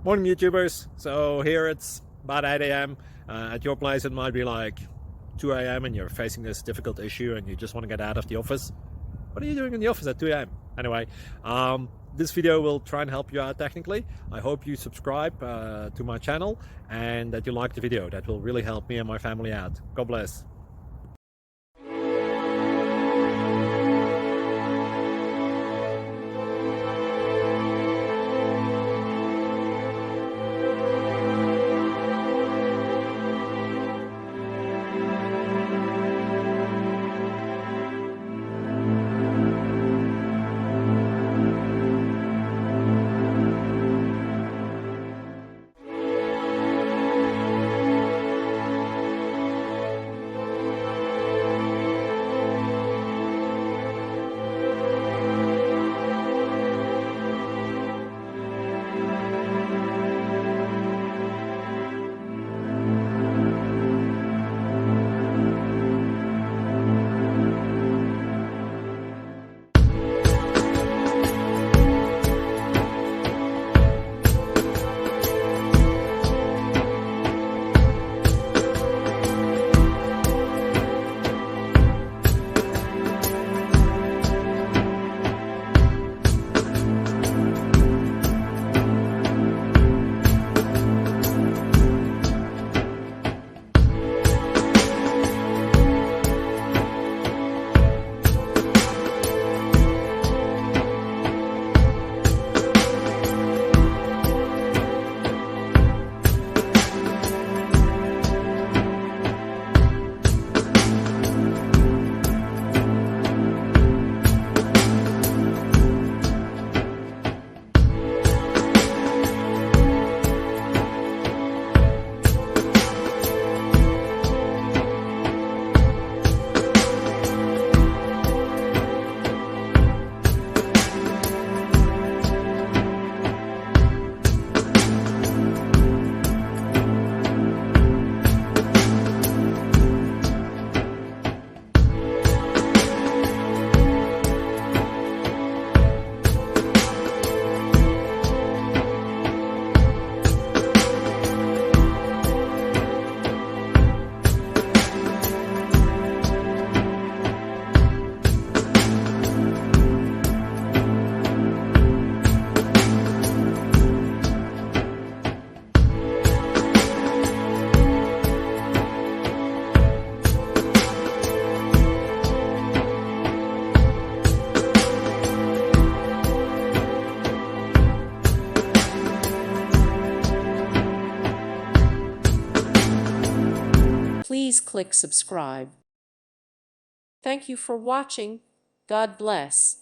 Morning YouTubers. So here it's about 8 a.m. At your place it might be like 2 a.m. and you're facing this difficult issue and you just want to get out of the office. What are you doing in the office at 2 a.m.? Anyway, this video will try and help you out technically. I hope you subscribe to my channel and that you like the video. That will really help me and my family out. God bless. Please click subscribe. Thank you for watching. God bless.